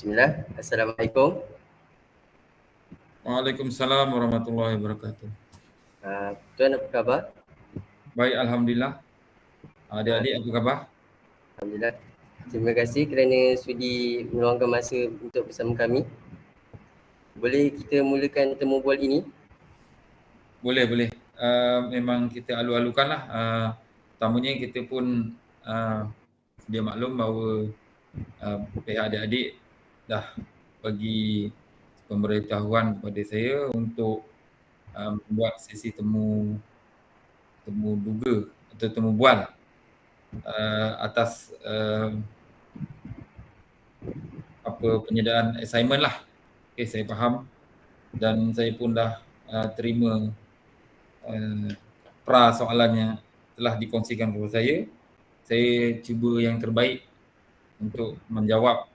Bismillah. Assalamualaikum. Waalaikumsalam warahmatullahi wabarakatuh. Tuan apa khabar? Baik, Alhamdulillah. Adik-adik apa khabar? Alhamdulillah. Terima kasih kerana sudi meluangkan masa untuk bersama kami. Boleh kita mulakan temu bual ini? Boleh. Memang kita alu-alukan lah. Pertamanya kita pun sedia maklum bahawa pihak adik-adik dah bagi pemberitahuan kepada saya untuk membuat sesi temu duga atau temu bual atas penyediaan assignment lah. Okay, saya faham dan saya pun dah terima soalannya telah dikongsikan kepada saya. Saya cuba yang terbaik untuk menjawab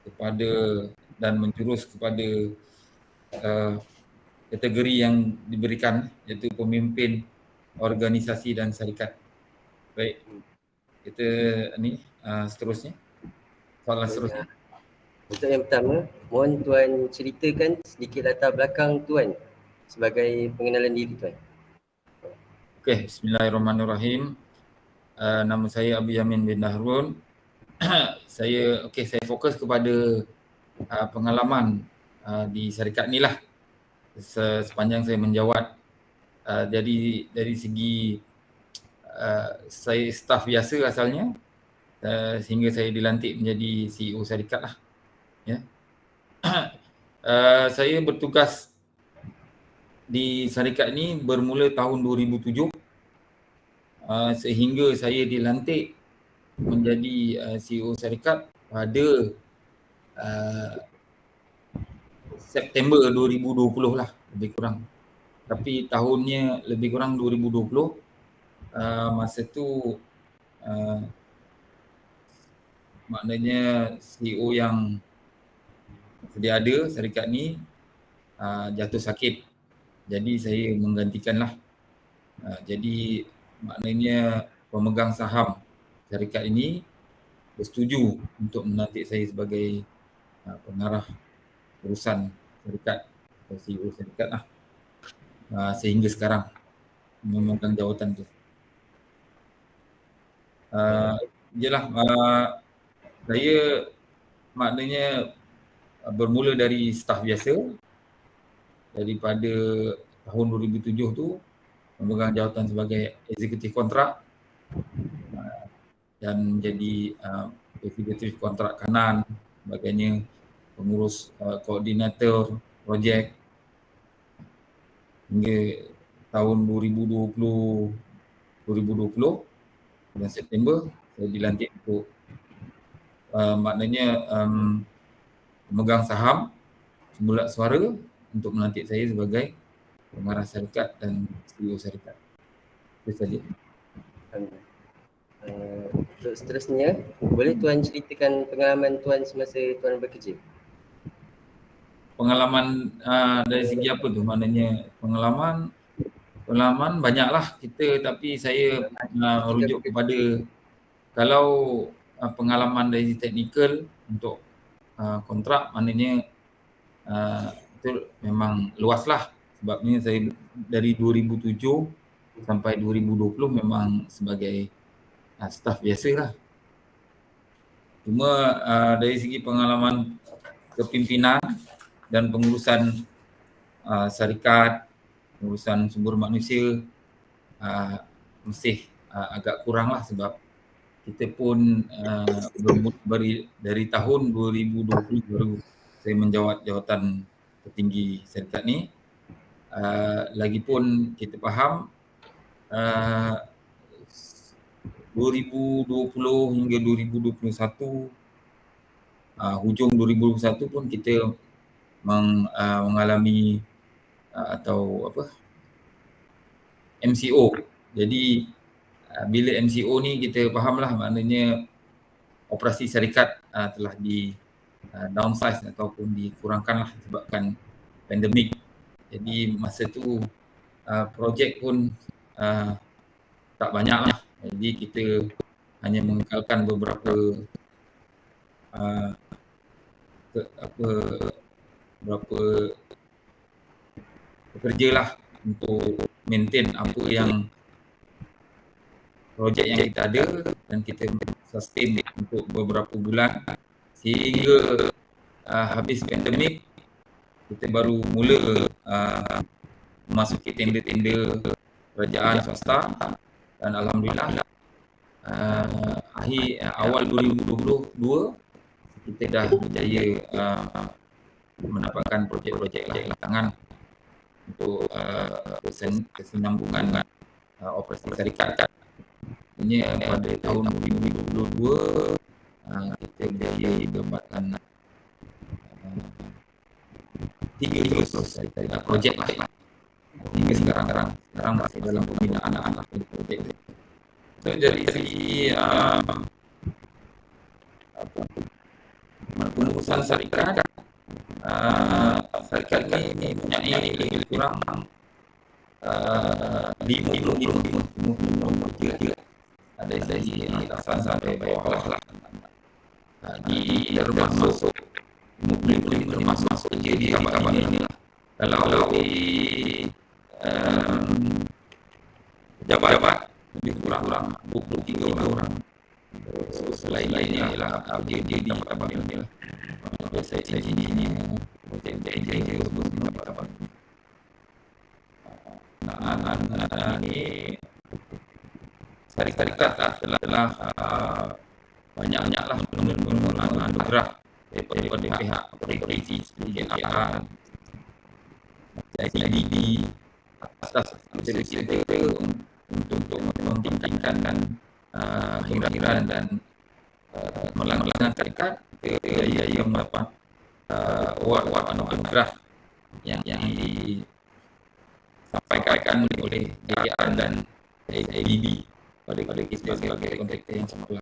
kepada dan menjurus kepada kategori yang diberikan, iaitu pemimpin organisasi dan syarikat. Baik, kita seterusnya. Soalan seterusnya. Untuk yang pertama, mohon Tuan ceritakan sedikit latar belakang Tuan sebagai pengenalan diri Tuan. Okey, bismillahirrahmanirrahim. Nama saya Abi Yamin bin Dahrun. Saya fokus kepada pengalaman di syarikat ni lah sepanjang saya menjawat. Jadi dari segi saya staf biasa asalnya sehingga saya dilantik menjadi CEO syarikat lah. Ya. Saya bertugas di syarikat ni bermula tahun 2007 sehingga saya dilantik menjadi CEO syarikat pada September 2020 lah, lebih kurang. Tapi tahunnya lebih kurang 2020. Masa tu maknanya CEO yang sedia ada syarikat ni jatuh sakit. Jadi saya menggantikan lah. Jadi maknanya pemegang saham syarikat ini bersetuju untuk melantik saya sebagai pengarah urusan syarikat atau CEO syarikat lah. Sehingga sekarang memegang jawatan tu. Saya maknanya bermula dari staf biasa daripada tahun 2007 tu memegang jawatan sebagai eksekutif kontrak dan menjadi eksekutif kontrak kanan, sebagainya, pengurus koordinator projek hingga tahun 2020 bulan September saya dilantik untuk memegang saham semula suara untuk melantik saya sebagai pengarah syarikat dan CEO syarikat. Itu saja. Untuk seterusnya, boleh Tuan ceritakan pengalaman Tuan semasa Tuan bekerja? Pengalaman dari segi apa tu? Maknanya pengalaman banyaklah kita, tapi saya merujuk kepada kalau pengalaman dari teknikal untuk kontrak, maknanya itu memang luas lah. Sebabnya saya dari 2007 sampai 2020 memang sebagai staf biasa lah. Cuma dari segi pengalaman kepimpinan dan pengurusan syarikat, pengurusan sumber manusia masih agak kurang lah, sebab kita pun dari tahun 2020 baru saya menjawat jawatan tertinggi syarikat ni. Lagipun kita faham 2020 hingga 2021, hujung 2021 pun kita mengalami MCO. Jadi bila MCO ni kita fahamlah, maknanya operasi syarikat telah di downsize ataupun dikurangkan lah sebabkan pandemik. Jadi masa tu projek pun tak banyak lah. Jadi kita hanya mengekalkan beberapa berapa bekerja lah untuk maintain apa yang projek yang kita ada, dan kita sustain untuk beberapa bulan sehingga habis pandemik kita baru mula memasuki tender-tender kerajaan swasta, dan alhamdulillah awal 2022 kita dah berjaya mendapatkan projek-projek tangan untuk kesinambungan operasi syarikat. Ini pada tahun 2022 kita berjaya dapatkan 3 projek lah. Hingga sekarang masih dalam pembinaan anak-anak projek. So, dari segi pengurusan syarikat, syarikat ini mempunyai lebih kurang 50 kerja. Ada dari atasan sampai bawah lah. Di termasuk 50 termasuk kerja di kapal ini lah. Kalau di pejabat lebih kurang 23 orang. So, selain-lainnya ialah kerja di kapal ini lah. Saya ini kerja semua di kapal ini. Ini syarikat telah banyak-banyaklah penurunan bergerak daripada pihak otoriti seperti NAR, ICDB atas kita untuk memtingkatkan kehadiran dan melanggar syarikat. Kita mendapat award anugerah yang disampaikan oleh DAR dan ICDB pada kita sebagai kontraktor yang sempurna.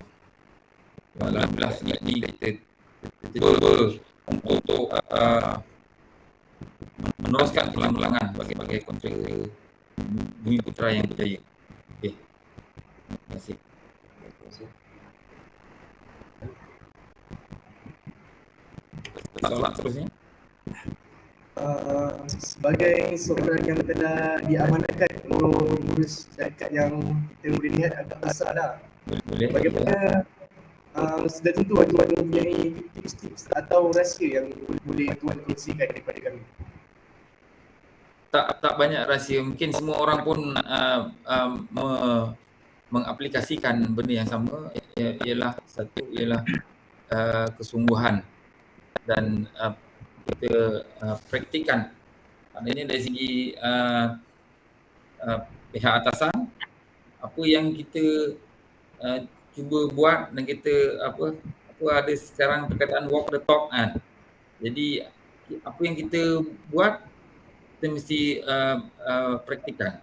Alhamdulillah ini kita cuba untuk meneruskan pelan-pelan sebagai kontraktor Bumi Putra yang berjaya. Okey. Terima kasih. Soalan seterusnya. Sebagai seorang yang telah diamanatkan mengurus syarikat yang kita boleh lihat agak besar dah. Boleh. Bagaimana sudah tentu tuan mempunyai tips-tips atau rahsia yang boleh tuan kongsikan kepada kami? Tak banyak rahsia. Mungkin semua orang pun mengaplikasikan benda yang sama, ialah kesungguhan dan kita praktikkan. Maknanya dari segi pihak atasan, apa yang kita cuba buat, dan kita apa ada sekarang perkataan walk the talk kan. Jadi apa yang kita buat kita mesti praktikkan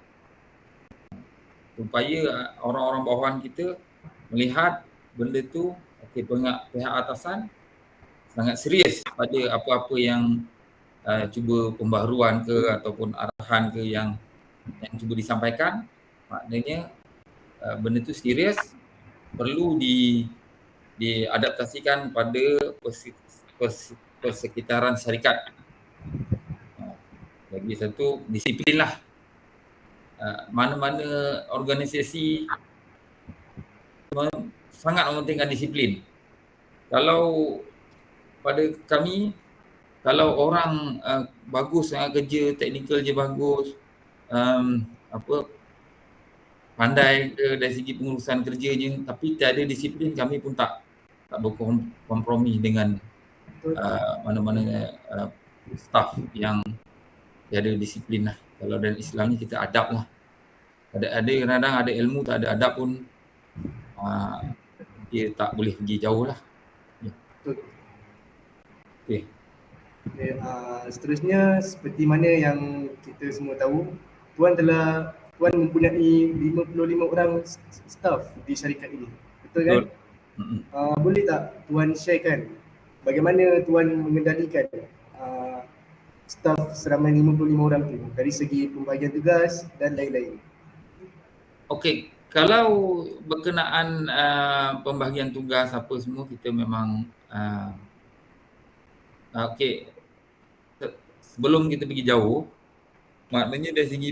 supaya orang-orang bawahan kita melihat benda tu, pihak atasan sangat serius pada apa-apa yang cuba pembaharuan ke ataupun arahan ke yang cuba disampaikan. Maknanya benda tu serius, perlu diadaptasikan pada persekitaran syarikat. Lagi satu, disiplin lah. Mana-mana organisasi sangat mementingkan disiplin. Kalau pada kami, kalau orang bagus kerja, teknikal je bagus, pandai ke dari segi pengurusan kerjanya, tapi tiada disiplin, kami pun tak berkompromi dengan mana-mana staff yang tiada disiplin lah. Kalau dalam Islam ni kita adab lah. Ada kadang-kadang ada ilmu tak ada adab pun dia tak boleh pergi jauh lah. Okay. Seterusnya, seperti mana yang kita semua tahu, Tuan mempunyai 55 orang staff di syarikat ini. Betul kan? Boleh tak Tuan sharekan bagaimana Tuan mengendalikan staff seramai 55 orang tu dari segi pembahagian tugas dan lain-lain? Okey, kalau berkenaan pembahagian tugas apa semua, kita memang Okey. Sebelum kita pergi jauh, maknanya dari segi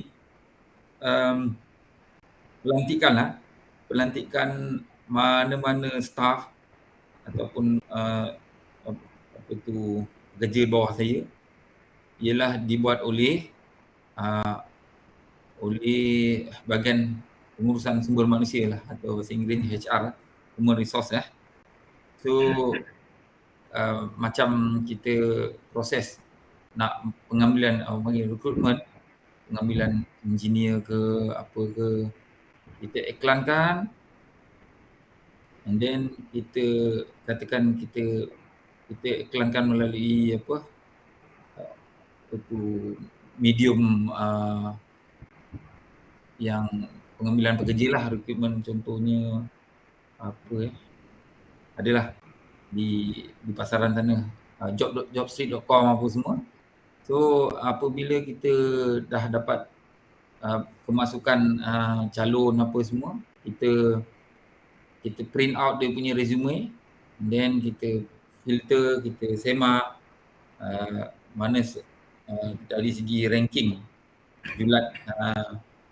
pelantikan lah, pelantikan mana-mana staf ataupun apa tu kerja bawah saya ialah dibuat oleh bahagian pengurusan sumber manusia lah, atau bahasa Inggeris HR, human resource lah. So macam kita proses nak pengambilan panggil recruitment, pengambilan engineer ke apa ke, kita iklankan, and then kita katakan kita iklankan melalui apa tu medium yang pengambilan pekerja lah, recruitment, contohnya apa adalah di pasaran sana, jobstreet.com apa semua. So apabila kita dah dapat kemasukan calon apa semua, kita print out dia punya resume, then kita filter, kita semak mana dari segi ranking julat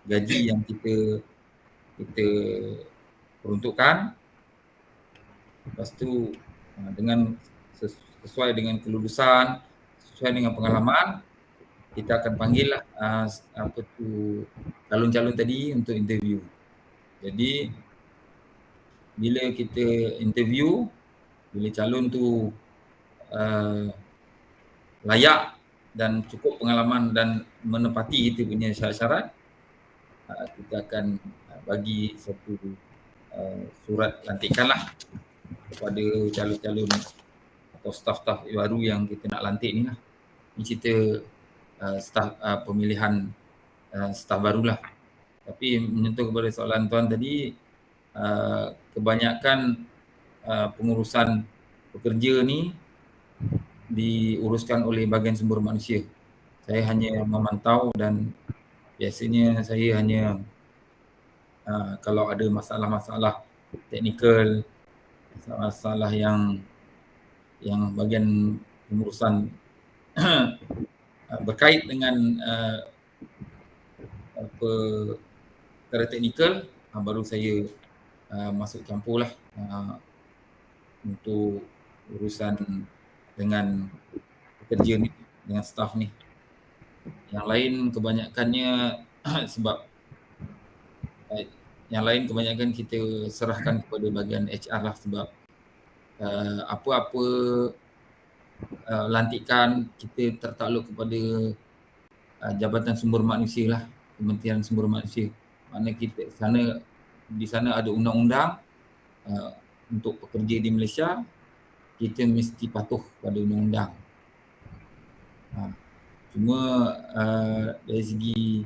gaji yang kita peruntukkan. Lepas tu dengan sesuai dengan kelulusan, sesuai dengan pengalaman, kita akan panggil lah apa tu calon-calon tadi untuk interview. Jadi bila kita interview, bila calon tu layak dan cukup pengalaman dan menepati kita punya syarat-syarat, kita akan bagi satu surat lantikan lah kepada calon-calon atau staf-staf baru yang kita nak lantik ni lah. Ini cerita staf pemilihan staf barulah. Tapi menyentuh kepada soalan tuan tadi, kebanyakan pengurusan pekerja ni diuruskan oleh bahagian sumber manusia. Saya hanya memantau dan biasanya saya hanya kalau ada masalah-masalah teknikal, masalah yang bahagian pengurusan berkait dengan apa perkara teknikal, baru saya masuk campur lah untuk urusan dengan pekerja ni, dengan staff ni. Yang lain kebanyakannya sebab kebanyakan kita serahkan kepada bahagian HR lah, sebab apa-apa lantikan kita tertakluk kepada Jabatan Sumber Manusia lah, Kementerian Sumber Manusia. Mana kita di sana ada undang-undang untuk pekerja di Malaysia, kita mesti patuh pada undang-undang. Cuma dari segi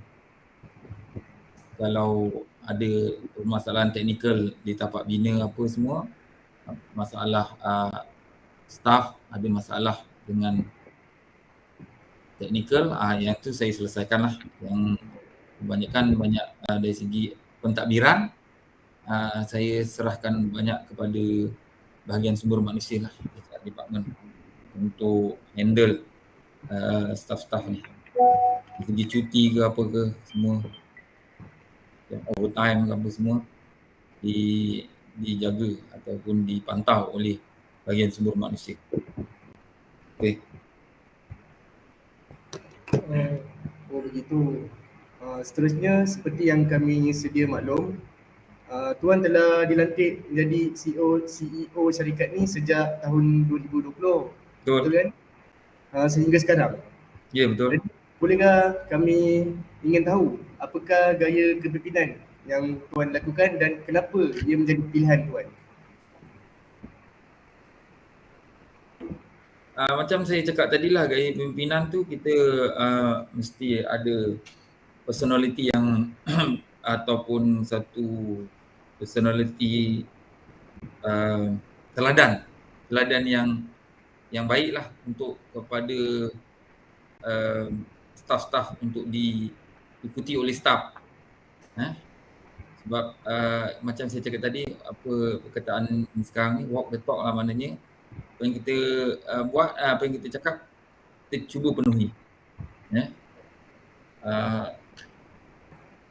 kalau ada permasalahan teknikal di tapak bina apa semua, masalah staff ada masalah dengan teknikal, yang tu saya selesaikan lah. Yang kebanyakan dari segi pentadbiran, saya serahkan banyak kepada bahagian sumber manusia lah, department, untuk handle staff-staff ni. Dari segi cuti ke apa ke semua, overtime ke apa semua dijaga ataupun dipantau oleh bahagian sumber manusia. Okey. Oh begitu. Seterusnya seperti yang kami sedia maklum, Tuan telah dilantik menjadi CEO syarikat ni sejak tahun 2020. Betul kan? Sehingga sekarang. Ya, betul. Jadi, bolehkah kami ingin tahu apakah gaya kepimpinan yang Tuan lakukan dan kenapa ia menjadi pilihan Tuan? Macam saya cakap tadilah, gaya pimpinan tu kita mesti ada personality yang ataupun satu personality teladan yang baiklah untuk kepada staff-staff untuk diikuti oleh staff. Sebab macam saya cakap tadi, apa perkataan sekarang ni, walk the talk lah, maknanya apa yang kita buat, apa yang kita cakap, kita cuba penuhi. Ya.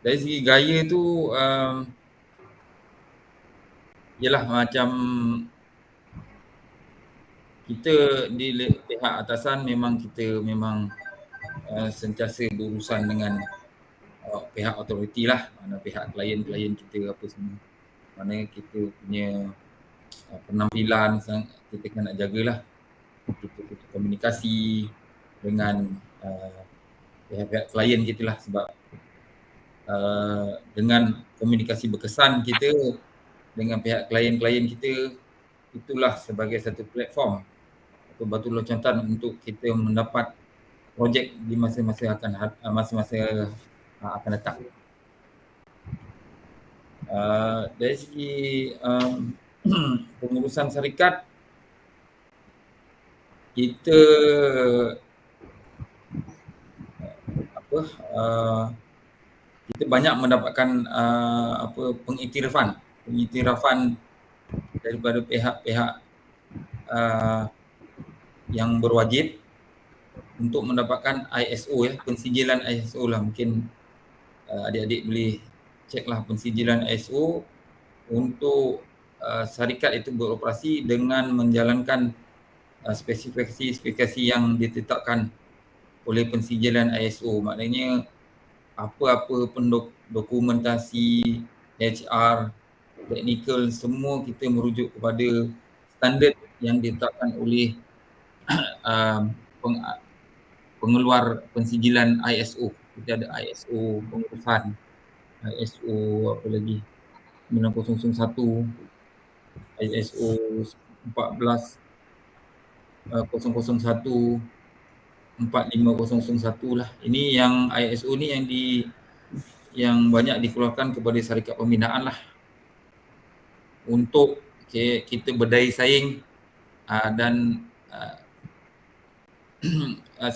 Dari segi gaya tu ialah macam kita di pihak atasan memang kita memang sentiasa berurusan dengan pihak autoriti lah, mana pihak klien-klien kita apa semua. Mana kita punya penampilan kita kena jagalah. Kita komunikasi dengan pihak-pihak klien kita lah, sebab dengan komunikasi berkesan kita dengan pihak klien-klien kita, itulah sebagai satu platform atau batu loncatan untuk kita mendapat projek di masa-masa akan datang. Dari segi pengurusan syarikat, kita kita banyak mendapatkan pengiktirafan daripada pihak-pihak yang berwajib untuk mendapatkan ISO, ya, pensijilan ISO lah. Mungkin adik-adik boleh ceklah pensijilan ISO untuk syarikat itu beroperasi dengan menjalankan spesifikasi yang ditetapkan oleh pensijilan ISO. Maknanya apa-apa dokumentasi, HR, teknikal, semua kita merujuk kepada standard yang ditetapkan oleh pengeluar pensijilan ISO. Kita ada ISO pengurusan, ISO apa lagi, 9001, ISO 14001, 45001 lah. Ini yang ISO ni yang banyak dikeluarkan kepada syarikat pembinaan lah, untuk kita berdaya saing dan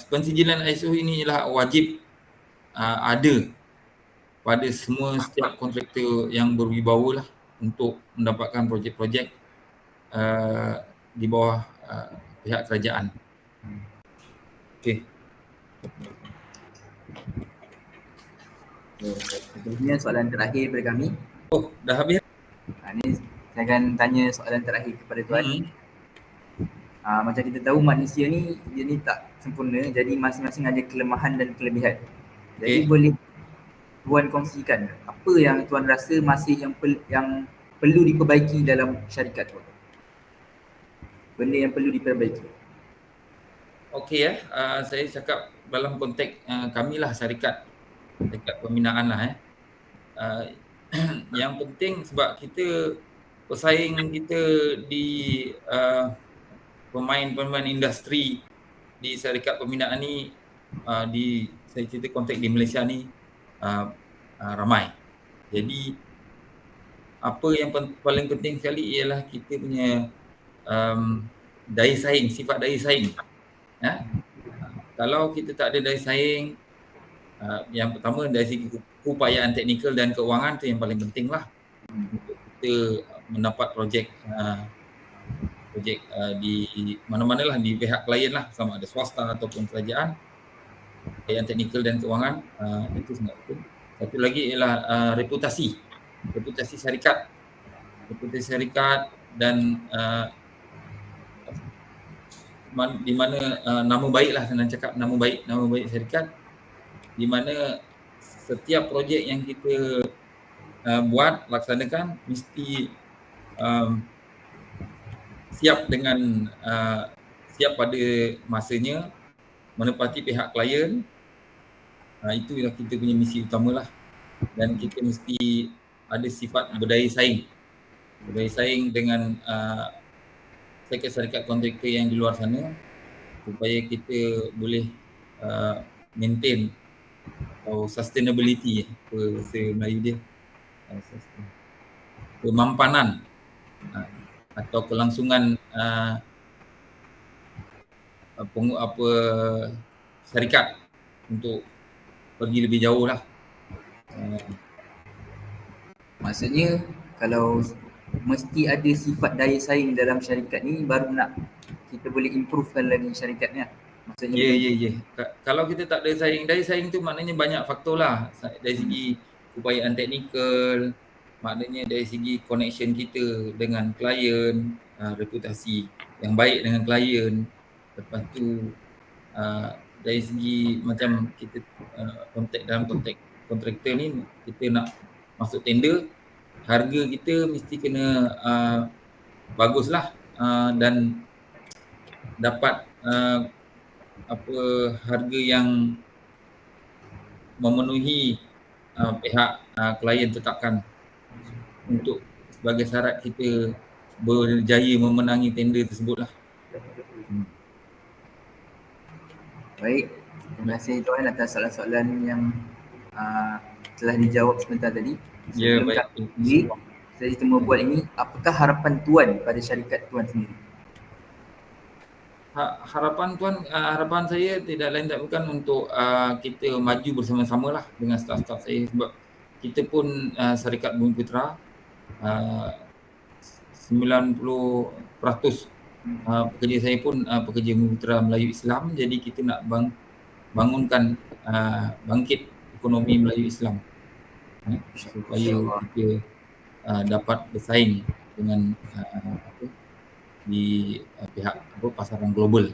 pensijilan ISO ini ialah wajib ada pada setiap kontraktor yang berwibawa lah, untuk mendapatkan projek-projek di bawah pihak kerajaan. Okey. Seterusnya soalan terakhir daripada kami. Oh, dah habis? Ini saya akan tanya soalan terakhir kepada tuan. Macam kita tahu manusia ni, dia ni tak sempurna, jadi masing-masing ada kelemahan dan kelebihan. Jadi boleh tuan kongsikan apa yang tuan rasa masih yang perlu diperbaiki dalam syarikat tuan? Benda yang perlu diperbaiki. Okey, saya cakap dalam konteks kami lah, syarikat pembinaan lah. Yang penting sebab kita, pesaing kita di pemain-pemain industri di syarikat pembinaan ni, saya cerita konteks di Malaysia ni ramai. Jadi apa yang paling penting sekali ialah kita punya daya saing, sifat daya saing. Kalau kita tak ada daya saing, yang pertama dari segi keupayaan teknikal dan keuangan, tu yang paling penting lah untuk kita mendapat projek di mana-mana lah, di pihak klien lah, sama ada swasta ataupun kerajaan. Yang teknikal dan keuangan itu sangat penting. Satu lagi ialah reputasi syarikat, dan di mana nama baik lah, senang cakap, nama baik syarikat, di mana setiap projek yang kita buat, laksanakan, mesti siap pada masanya, menepati pihak klien. Itu yang kita punya misi utamalah. Dan kita mesti ada sifat berdaya saing dengan syarikat kontraktor yang di luar sana, supaya kita boleh maintain atau sustainability, bahasa Melayu dia, kemampanan atau kelangsungan syarikat untuk pergi lebih jauh lah. Maksudnya kalau mesti ada sifat daya saing dalam syarikat ni, baru nak kita boleh improvekan lagi syarikat ni lah. Maksudnya Ya. Kalau kita tak ada daya saing tu maknanya banyak faktor lah. Dari segi upayaan teknikal, maknanya dari segi connection kita dengan klien, reputasi yang baik dengan klien. Lepas tu dari segi macam kita dalam konteks kontraktor ni, kita nak masuk tender, harga kita mesti kena baguslah dan dapat harga yang memenuhi pihak klien tetapkan untuk sebagai syarat kita berjaya memenangi tender tersebutlah. Baik, terima kasih Tuan atas soalan-soalan yang telah dijawab sebentar tadi. Ya, baik. Saya cuma buat ini, apakah harapan Tuan pada syarikat Tuan sendiri? Harapan Tuan, harapan saya tidak lain tak bukan untuk kita maju bersama-sama lah dengan staf-staf saya, sebab kita pun syarikat Bumiputera 90% pekerja saya pun pekerja Bumiputera Melayu Islam, jadi kita nak bangunkan bangkit ekonomi Melayu Islam supaya kita dapat bersaing dengan di pihak pasaran global.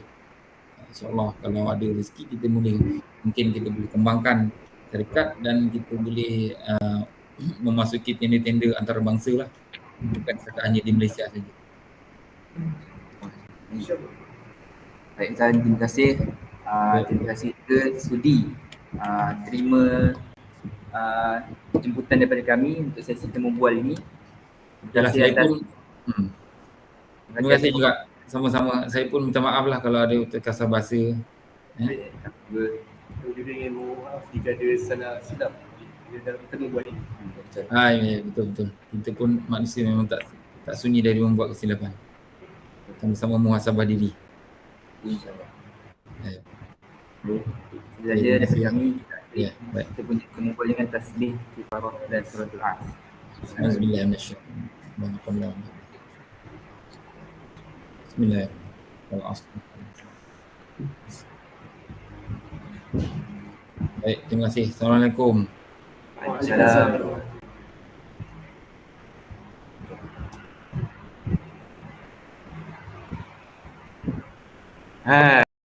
InsyaAllah kalau ada rezeki kita mungkin kita boleh kembangkan syarikat dan kita boleh memasuki tender-tender antarabangsa lah, bukan sekadar hanya di Malaysia saja. Baik Tuan, terima kasih. Terima kasih juga sudi terima jemputan daripada kami untuk sesi temu bual ini. Terima kasih juga sama-sama. Saya pun minta maaf lah kalau ada terkasar bahasa. Saya juga ingin maaf jika ada salah silap dalam temu bual ini. Ya, betul. Kita pun manusia memang tak sunyi dari membuat kesilapan. Sama-sama muhasabah diri. InsyaAllah. Ya. Itu saja daripada kami. Ya, baik. Kita punya temu bual dengan tasbih, kifarah dan suratul As. Bismillahirrahmanirrahim. Bismillahirrahmanirrahim. Baik, terima kasih. Assalamualaikum. Waalaikumsalam.